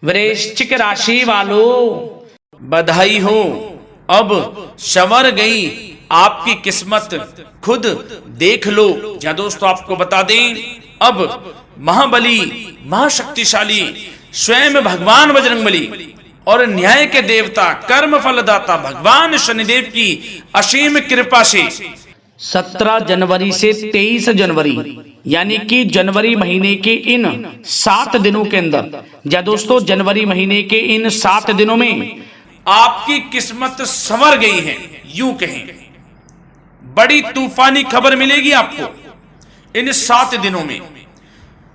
वृश्चिक राशि वालों, बधाई हो, अब संवर गई आपकी किस्मत, खुद देख लो। या दोस्तों आपको बता दें, अब महाबली महाशक्तिशाली स्वयं भगवान बजरंगबली और न्याय के देवता कर्म फलदाता भगवान शनिदेव की असीम कृपा से 17 जनवरी से 23 जनवरी यानी कि जनवरी महीने के इन 7 दिनों के अंदर, या दोस्तों जनवरी महीने के इन 7 दिनों में आपकी किस्मत संवर गई है। यूं कहें बड़ी तूफानी खबर मिलेगी आपको इन 7 दिनों में,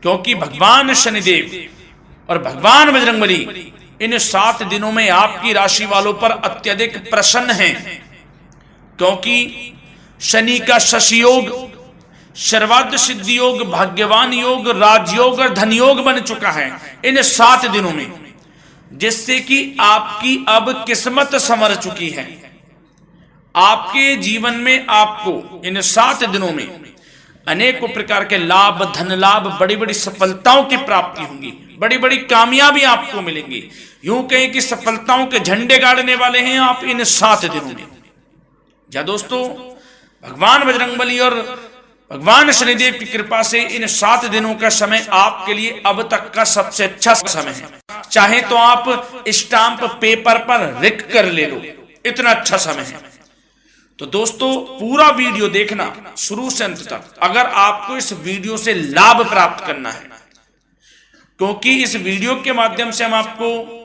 क्योंकि भगवान शनिदेव और भगवान बजरंगबली इन 7 दिनों में आपकी राशि वालों पर अत्यधिक प्रसन्न हैं, क्योंकि शनि का शशि योग, सर्वार्थ सिद्धि योग, भाग्यवान योग, राजयोग और धन योग बन चुका है इन 7 दिनों में, जिससे कि आपकी अब किस्मत संवर चुकी है। आपके जीवन में आपको इन 7 दिनों में अनेकों प्रकार के लाभ, धन लाभ, बड़ी बड़ी सफलताओं की प्राप्ति होंगी, बड़ी बड़ी कामयाबी आपको मिलेंगी। यूं कहें कि सफलताओं के झंडे गाड़ने वाले हैं आप इन 7 दिनों में। या दोस्तों भगवान बजरंगबली और भगवान शनिदेव की कृपा से इन 7 दिनों का समय आपके लिए अब तक का सबसे अच्छा समय है। चाहे तो आप स्टाम्प पेपर पर लिख कर ले लो, इतना अच्छा समय है। तो दोस्तों पूरा वीडियो देखना शुरू से अंत तक, अगर आपको इस वीडियो से लाभ प्राप्त करना है, क्योंकि इस वीडियो के माध्यम से हम आपको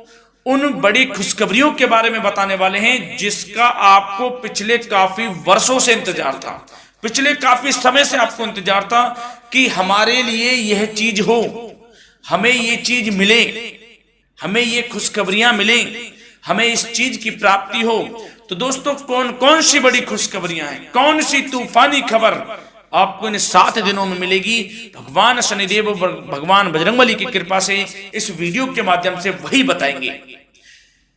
उन बड़ी खुशखबरियों के बारे में बताने वाले हैं जिसका आपको पिछले काफी वर्षों से इंतजार था, पिछले काफी समय से आपको इंतजार था कि हमारे लिए यह चीज हो, हमें ये चीज मिले, हमें ये खुशखबरियां मिले, हमें इस चीज की प्राप्ति हो। तो दोस्तों कौन कौन सी बड़ी खुशखबरियां हैं, कौन सी तूफानी खबर आपको इन 7 दिनों में मिलेगी, भगवान शनिदेव और भगवान बजरंगबली की कृपा से इस वीडियो के माध्यम से वही बताएंगे।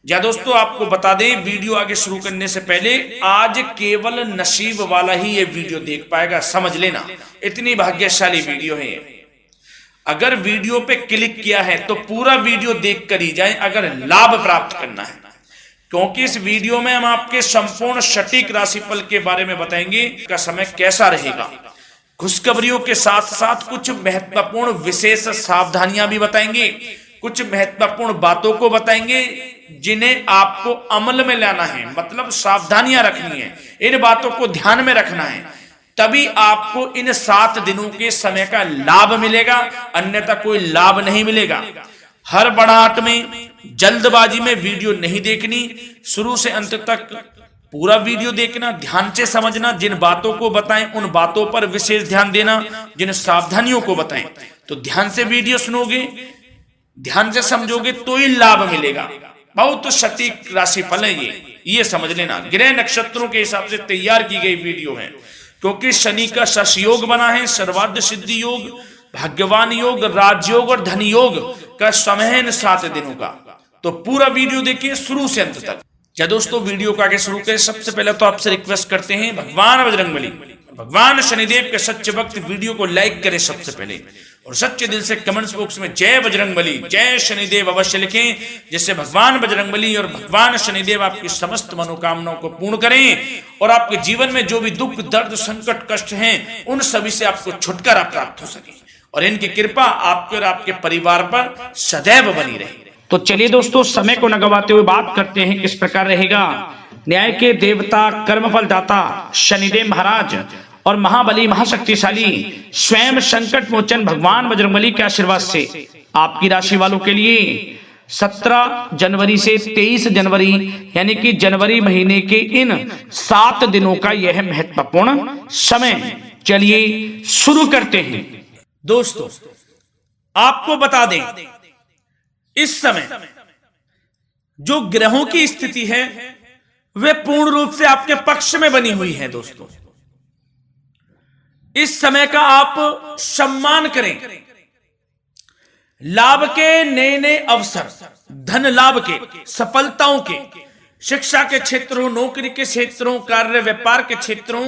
या दोस्तों आपको बता दें, वीडियो आगे शुरू करने से पहले आज केवल नसीब वाला ही ये वीडियो देख पाएगा, समझ लेना, इतनी भाग्यशाली वीडियो है। अगर वीडियो पे क्लिक किया है तो पूरा वीडियो देख कर ही जाए अगर लाभ प्राप्त करना है, क्योंकि इस वीडियो में हम आपके संपूर्ण सटीक राशिफल के बारे में बताएंगे का समय कैसा रहेगा। खुशखबरियों के साथ साथ कुछ महत्वपूर्ण विशेष सावधानियां भी बताएंगे, कुछ महत्वपूर्ण बातों को बताएंगे जिन्हें आपको अमल में लाना है, मतलब सावधानियां रखनी है, इन बातों को ध्यान में रखना है, तभी आपको इन 7 दिनों के समय का लाभ मिलेगा, अन्यथा कोई लाभ नहीं मिलेगा। हड़बड़ाहट में, जल्दबाजी में वीडियो नहीं देखनी, शुरू से अंत तक पूरा वीडियो देखना, ध्यान से समझना, जिन बातों को बताएं उन बातों पर विशेष ध्यान देना, जिन सावधानियों को बताएं तो ध्यान से वीडियो सुनोगे, ध्यान से समझोगे तो ही लाभ मिलेगा। बहुत सटीक राशिफल है ये समझ लेना, ग्रह नक्षत्रों के हिसाब से तैयार की गई वीडियो है, क्योंकि शनि का शशि योग बना है, सर्वार्थ सिद्धि योग, भाग्यवान योग, राजयोग और धन योग का समय है इन 7 दिनों का। तो पूरा वीडियो देखिए शुरू से अंत तक। या दोस्तों वीडियो को आगे शुरू करें, सबसे पहले तो आपसे रिक्वेस्ट करते हैं, भगवान बजरंगबली भगवान शनिदेव के सच्चे भक्त वीडियो को लाइक करें सबसे पहले, और सच्चे दिल से कमेंट्स बॉक्स में जय बजरंगबली, जय शनिदेव अवश्य लिखें, जिससे भगवान बजरंगबली और भगवान शनिदेव आपकी समस्त मनोकामनाओं को पूर्ण करें और आपके जीवन में जो भी दुख, दर्द, संकट, कष्ट हैं उन सभी से आपको छुटकारा प्राप्त हो सके और इनकी कृपा आपके और आपके परिवार पर सदैव बनी रहे। तो चलिए दोस्तों समय को न गवाते हुए बात करते हैं किस प्रकार रहेगा न्याय के देवता, कर्मफल दाता शनिदेव महाराज और महाबली महाशक्तिशाली स्वयं संकट मोचन भगवान बजरंगबली के आशीर्वाद से आपकी राशि वालों के लिए 17 जनवरी से 23 जनवरी यानी कि जनवरी महीने के इन 7 दिनों का यह महत्वपूर्ण समय। चलिए शुरू करते हैं। दोस्तों आपको बता दें, इस समय जो ग्रहों की स्थिति है वे पूर्ण रूप से आपके पक्ष में बनी हुई है। दोस्तों इस समय का आप सम्मान करें, लाभ के नए नए अवसर, धन लाभ के, सफलताओं के, शिक्षा के क्षेत्रों, नौकरी के क्षेत्रों, कार्य व्यापार के क्षेत्रों,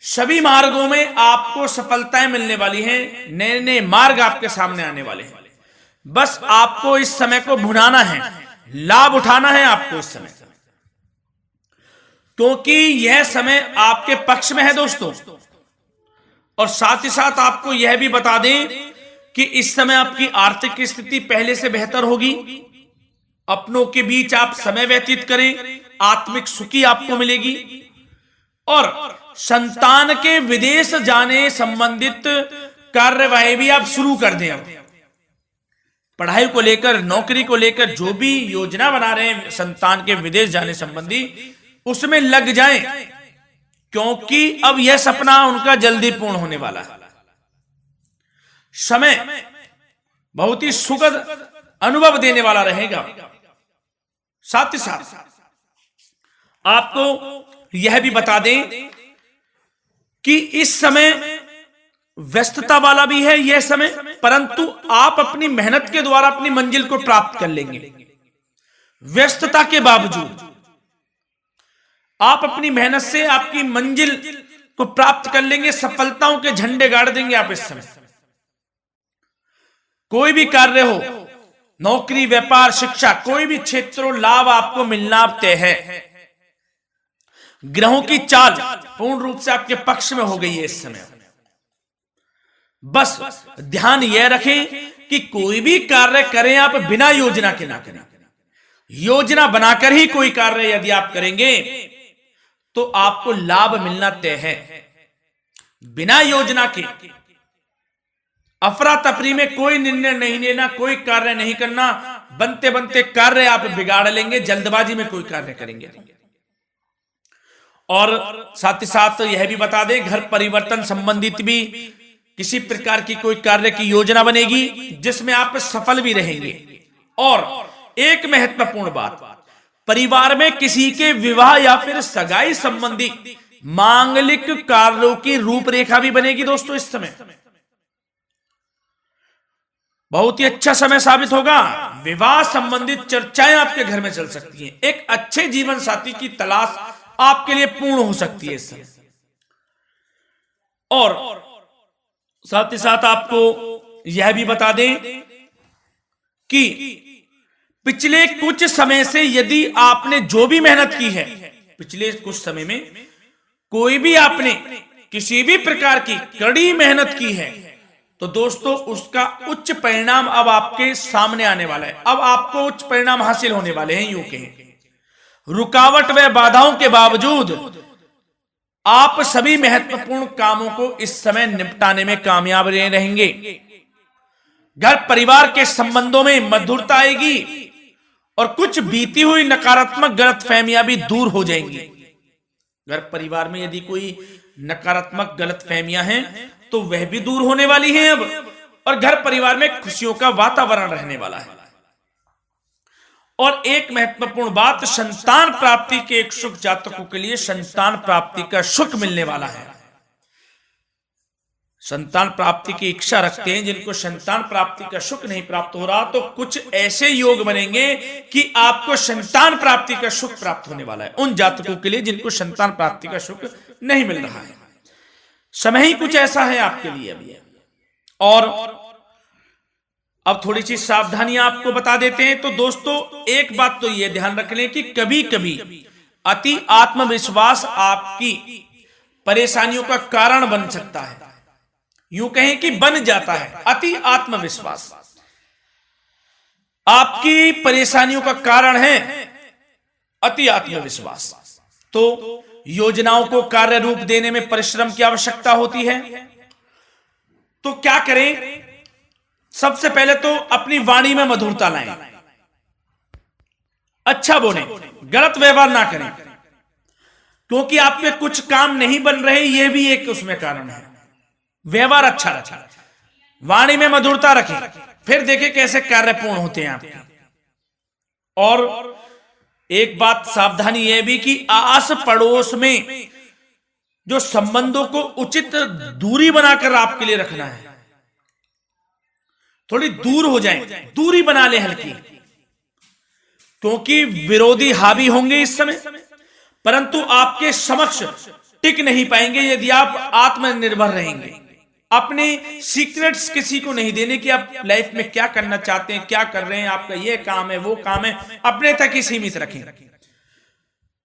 सभी मार्गों में आपको सफलताएं मिलने वाली हैं, नए नए मार्ग आपके सामने आने वाले हैं। बस आपको इस समय को भुनाना है, लाभ उठाना है आपको इस समय, क्योंकि यह समय आपके पक्ष में है दोस्तों। और साथ ही साथ आपको यह भी बता दें कि इस समय आपकी आर्थिक स्थिति पहले से बेहतर होगी। अपनों के बीच आप समय व्यतीत करें, आत्मिक सुखी आपको मिलेगी। और संतान के विदेश जाने संबंधित कार्यवाही भी आप शुरू कर दें। अब पढ़ाई को लेकर, नौकरी को लेकर जो भी योजना बना रहे हैं संतान के विदेश जाने संबंधी, उसमें लग जाएं, क्योंकि अब यह सपना उनका जल्दी पूर्ण होने वाला है। समय बहुत ही सुखद अनुभव देने वाला रहेगा। साथ ही साथ आपको यह भी बता दें कि इस समय व्यस्तता वाला भी है यह समय, परंतु आप अपनी मेहनत के द्वारा अपनी मंजिल को प्राप्त कर लेंगे। व्यस्तता के बावजूद आप अपनी मेहनत से आपकी मंजिल को प्राप्त कर लेंगे। सफलताओं के झंडे गाड़ देंगे आप इस समय। कोई भी कार्य हो, नौकरी, व्यापार, शिक्षा, कोई भी क्षेत्र, लाभ आपको मिलना तय है। ग्रहों की चाल पूर्ण रूप से आपके पक्ष में हो गई है इस समय। बस ध्यान यह रखें कि कोई भी कार्य करें आप बिना योजना के ना करें। योजना बनाकर ही कोई कार्य यदि आप करेंगे तो आपको लाभ मिलना तय है। बिना योजना के अफरा तफरी में कोई निर्णय नहीं लेना, कोई कार्य नहीं करना। बनते बनते कार्य आप बिगाड़ लेंगे, जल्दबाजी में कोई कार्य करेंगे। और साथ ही साथ यह भी बता दें, घर परिवर्तन संबंधित भी किसी प्रकार की कोई कार्य की योजना बनेगी जिसमें आप सफल भी रहेंगे। और एक महत्वपूर्ण बात, परिवार में किसी के विवाह या फिर सगाई संबंधी मांगलिक कार्यों की रूपरेखा भी बनेगी दोस्तों इस समय। बहुत ही अच्छा समय साबित होगा। विवाह संबंधित चर्चाएं आपके घर में चल सकती हैं। एक अच्छे जीवन साथी की तलाश आपके लिए पूर्ण हो सकती है इस समय। और साथ ही साथ आपको यह भी बता दें कि पिछले कुछ समय से यदि आपने जो भी मेहनत की है, पिछले कुछ समय में कोई भी आपने किसी भी प्रकार की कड़ी मेहनत की है, तो दोस्तों उसका उच्च परिणाम अब आपके सामने आने वाला है। अब आपको उच्च परिणाम हासिल होने वाले हैं। यूं कहें, रुकावट व बाधाओं के बावजूद आप सभी महत्वपूर्ण कामों को इस समय निपटाने में कामयाब रहेंगे। घर परिवार के संबंधों में मधुरता आएगी और कुछ बीती हुई नकारात्मक गलतफहमियां भी दूर हो जाएंगी। घर परिवार में यदि कोई नकारात्मक गलतफहमियां हैं तो वह भी दूर होने वाली हैं अब, और घर परिवार में खुशियों का वातावरण रहने वाला है। और एक महत्वपूर्ण बात, संतान प्राप्ति के इच्छुक जातकों के लिए संतान प्राप्ति का सुख मिलने वाला है। संतान प्राप्ति की इच्छा रखते हैं जिनको संतान प्राप्ति का सुख नहीं प्राप्त हो रहा, तो कुछ ऐसे योग बनेंगे कि आपको संतान प्राप्ति का सुख प्राप्त होने वाला है। उन जातकों के लिए जिनको संतान प्राप्ति का सुख नहीं मिल रहा है, समय ही कुछ ऐसा है आपके लिए अभी। और अब थोड़ी सी सावधानियां आपको बता देते हैं। तो दोस्तों एक बात तो यह ध्यान रख लें कि कभी कभी अति आत्मविश्वास आपकी परेशानियों का कारण बन सकता है। यूं कहें कि बन जाता है। अति आत्मविश्वास आपकी परेशानियों का कारण है। अति आत्मविश्वास, तो योजनाओं को कार्य रूप देने में परिश्रम की आवश्यकता होती है। तो क्या करें? सबसे पहले तो अपनी वाणी में मधुरता लाएं, अच्छा बोलें, गलत व्यवहार ना करें, क्योंकि आपके कुछ काम नहीं बन रहे, यह भी एक उसमें कारण है। व्यवहार अच्छा रखें, वाणी में मधुरता रखें, फिर देखें कैसे कार्य पूर्ण होते हैं आपके। और एक बात सावधानी यह भी कि आस पड़ोस में जो संबंधों को उचित दूरी बनाकर आपके लिए रखना है। थोड़ी दूर हो जाएं, दूरी बना ले हल्की, क्योंकि विरोधी हावी होंगे इस समय, परंतु आपके समक्ष टिक नहीं पाएंगे यदि आप आत्मनिर्भर रहेंगे। अपने सीक्रेट्स किसी को नहीं देने कि आप लाइफ में क्या करना चाहते हैं, क्या कर रहे हैं, आपका ये काम है, वो काम है, अपने तक ही सीमित रखें।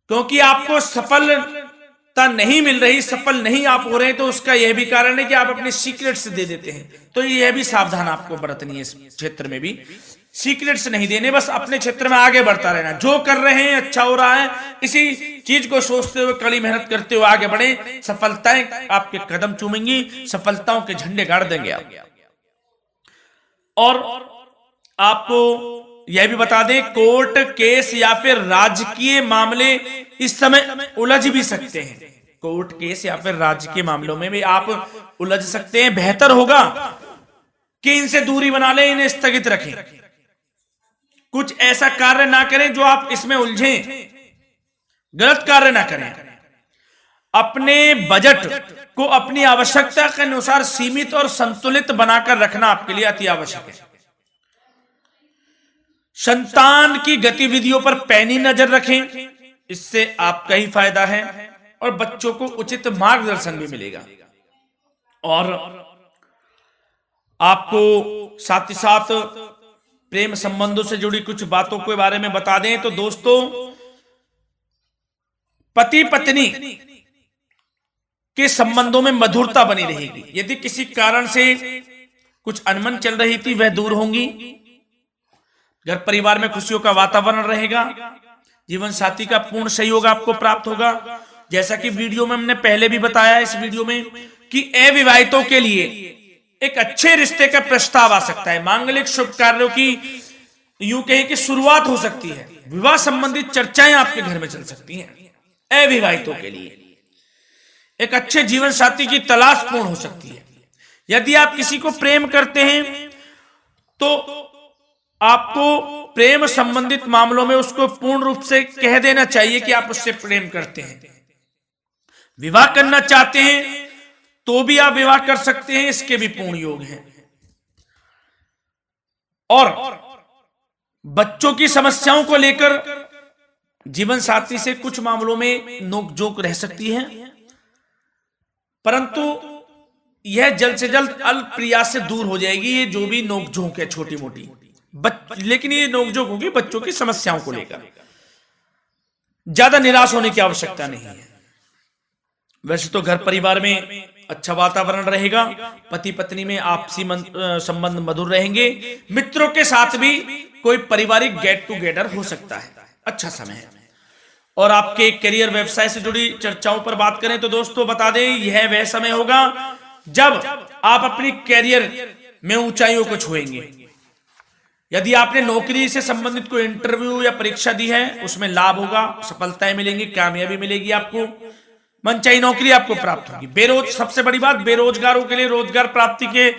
क्योंकि आपको सफलता नहीं मिल रही, सफल नहीं आप हो रहे, तो उसका यह भी कारण है कि आप अपने सीक्रेट्स दे देते हैं। तो यह भी सावधान आपको बरतनी है, इस क्षेत्र में भी सीक्रेट्स नहीं देने, बस अपने क्षेत्र में आगे बढ़ता रहना। जो कर रहे हैं अच्छा हो रहा है, इसी चीज को सोचते हुए कड़ी मेहनत करते हुए आगे बढ़े। सफलताएं आपके कदम चूमेंगी, सफलताओं के झंडे गाड़ देंगे आप। और आपको यह भी बता दें, कोर्ट केस या फिर राजकीय मामले इस समय उलझ भी सकते हैं। कोर्ट केस या फिर राजकीय मामलों में भी आप उलझ सकते हैं। बेहतर होगा कि इनसे दूरी बना लें, इन्हें स्थगित रखें, कुछ ऐसा कार्य ना करें जो आप इसमें उलझें, गलत कार्य ना करें। अपने बजट को अपनी आवश्यकता के अनुसार सीमित और संतुलित बनाकर रखना आपके लिए अति आवश्यक है। संतान की गतिविधियों पर पैनी नजर रखें, इससे आपका ही फायदा है और बच्चों को उचित मार्गदर्शन भी मिलेगा। और आपको साथ ही साथ प्रेम संबंधों से जुड़ी कुछ बातों के बारे में बता दें तो दोस्तों, पति पत्नी के संबंधों में मधुरता बनी रहेगी। यदि किसी कारण से कुछ अनबन चल रही थी, वह दूर होंगी। घर परिवार में खुशियों का वातावरण रहेगा। जीवन साथी का पूर्ण सहयोग आपको प्राप्त होगा। जैसा कि वीडियो में हमने पहले भी बताया, इस वीडियो में, कि अविवाहितों के लिए एक अच्छे रिश्ते का प्रस्ताव आ सकता है। मांगलिक शुभ कार्यों की यूं कहें कि शुरुआत हो सकती है। विवाह संबंधित चर्चाएं आपके घर में चल सकती हैं। अविवाहितों के लिए एक अच्छे जीवन साथी की तलाश पूर्ण हो सकती है। यदि आप किसी को प्रेम करते हैं तो आपको प्रेम संबंधित मामलों में उसको पूर्ण रूप से कह देना चाहिए कि आप उससे प्रेम करते हैं। विवाह करना चाहते हैं तो भी आप विवाह कर सकते हैं, इसके भी पूर्ण योग हैं। और बच्चों की समस्याओं को लेकर जीवन साथी से कुछ मामलों में नोकझोंक रह सकती है, परंतु यह जल्द से जल्द अल्प प्रयास से दूर हो जाएगी। ये जो भी नोकझोंक है छोटी मोटी, लेकिन ये नोकझोंक होगी बच्चों की समस्याओं को लेकर। ज्यादा निराश होने की आवश्यकता नहीं है। वैसे तो घर परिवार में अच्छा वातावरण रहेगा। पति पत्नी में आपसी संबंध मधुर रहेंगे। मित्रों के साथ भी कोई पारिवारिक गेट टुगेदर हो सकता है। अच्छा समय है। और आपके करियर व्यवसाय से जुड़ी चर्चाओं पर बात करें तो दोस्तों बता दें, यह वह समय होगा जब आप अपनी करियर में ऊंचाइयों को छुएंगे। यदि आपने नौकरी से संबंधित कोई इंटरव्यू या परीक्षा दी है, उसमें लाभ होगा, सफलताएं मिलेंगी, कामयाबी मिलेगी, आपको मनचाही नौकरी आपको प्राप्त होगी। सबसे बड़ी बात, बेरोजगारों के लिए रोजगार प्राप्ति के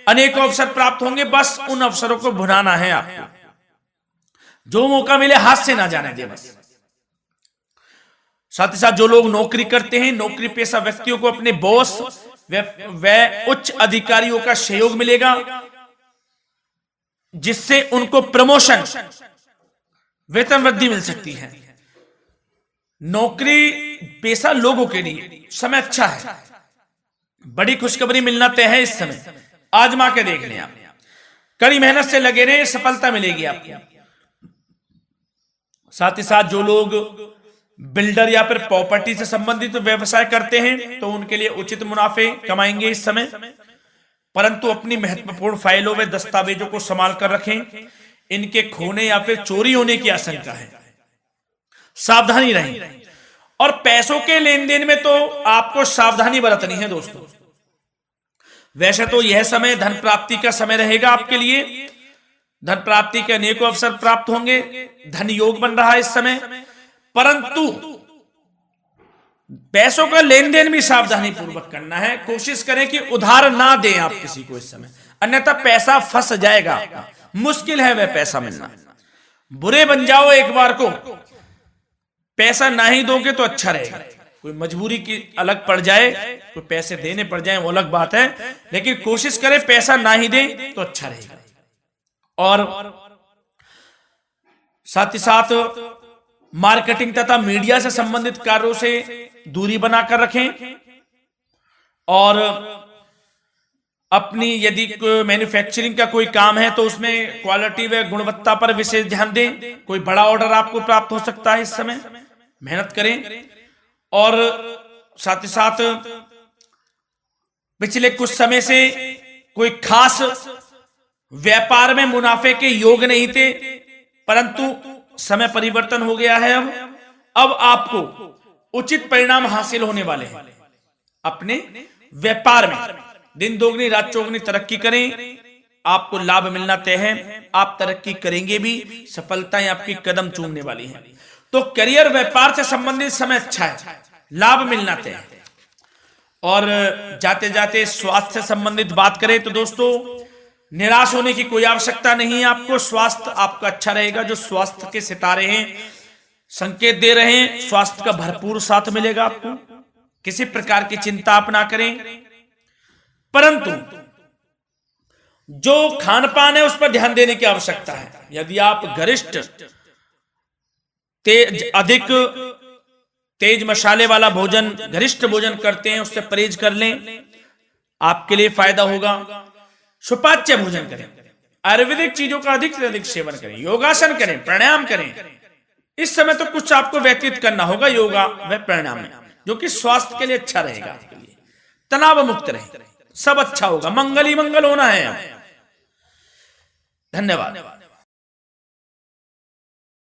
अनेक अवसर प्राप्त होंगे। बस उन अवसरों को भुनाना है आपको। जो मौका मिले हाथ से ना जाने दे बस। साथ ही साथ जो लोग नौकरी करते हैं, नौकरी पेशा व्यक्तियों को अपने बॉस व उच्च अधिकारियों का सहयोग मिलेगा, जिससे उनको प्रमोशन, वेतन वृद्धि मिल सकती है। नौकरी पेशा लोगों के लिए समय अच्छा है। बड़ी खुशखबरी मिलना तय है इस समय। आजमा के देख लें आप। कड़ी मेहनत से लगे रहे, सफलता मिलेगी आपको। साथ ही साथ जो लोग बिल्डर या फिर प्रॉपर्टी से संबंधित व्यवसाय करते हैं तो उनके लिए उचित मुनाफे कमाएंगे इस समय। परंतु अपनी महत्वपूर्ण फाइलों व दस्तावेजों को संभाल कर रखें। इनके खोने या फिर चोरी होने की आशंका है। सावधानी रहें। और पैसों के लेन देन में तो आपको सावधानी बरतनी है दोस्तों। वैसे तो यह समय धन प्राप्ति का समय रहेगा आपके लिए। धन प्राप्ति के अनेकों अवसर प्राप्त होंगे। धन योग बन रहा है इस समय, परंतु पैसों का लेन देन भी सावधानी पूर्वक करना है। कोशिश करें कि उधार ना दें आप किसी को इस समय, अन्यथा पैसा फंस जाएगा आपका। मुश्किल है वह पैसा मिलना। बुरे बन जाओ एक बार को, पैसा ना ही दोगे तो अच्छा रहेगा। कोई मजबूरी की अलग पड़ जाए, कोई पैसे देने पड़ जाए वो अलग बात है, लेकिन कोशिश करें पैसा ना ही दें तो अच्छा रहेगा। और साथ ही साथ मार्केटिंग तथा मीडिया से संबंधित कार्यों से दूरी बनाकर रखें। और अपनी यदि मैन्युफैक्चरिंग का कोई काम है तो उसमें क्वालिटी व गुणवत्ता पर विशेष ध्यान दें। कोई बड़ा ऑर्डर आपको प्राप्त हो सकता है इस समय, मेहनत करें। और साथ ही साथ पिछले कुछ समय से कोई खास व्यापार में मुनाफे के योग नहीं थे, परंतु समय परिवर्तन हो गया है। अब आपको उचित परिणाम हासिल होने वाले हैं। अपने व्यापार में दिन दोगुनी रात चौगुनी तरक्की करें, आपको लाभ मिलना तय है। आप तरक्की करेंगे भी, सफलताएं आपकी कदम चूमने वाली हैं। तो करियर व्यापार से संबंधित समय अच्छा है, लाभ मिलना तय है। और जाते जाते स्वास्थ्य से संबंधित बात करें तो दोस्तों, निराश होने की कोई आवश्यकता नहीं है। आपको स्वास्थ्य आपका अच्छा रहेगा। जो स्वास्थ्य के सितारे हैं संकेत दे रहे हैं, स्वास्थ्य का भरपूर साथ मिलेगा आपको। किसी प्रकार की चिंता आप ना करें, परंतु जो खान पान है उस पर ध्यान देने की आवश्यकता है। यदि आप गरिष्ठ अधिक तेज मसाले वाला भोजन, गरिष्ठ भोजन करते हैं, उससे परहेज कर लें, आपके लिए फायदा होगा। सुपाच्य भोजन करें, आयुर्वेदिक चीजों का अधिक से अधिक सेवन करें, योगासन करें, प्राणायाम करें। इस समय तो कुछ आपको व्यतीत करना होगा योगा व प्राणायाम में, जो कि स्वास्थ्य के लिए अच्छा रहेगा। आपके लिए तनाव मुक्त रहे, सब अच्छा होगा। मंगल ही मंगल होना है। धन्यवाद।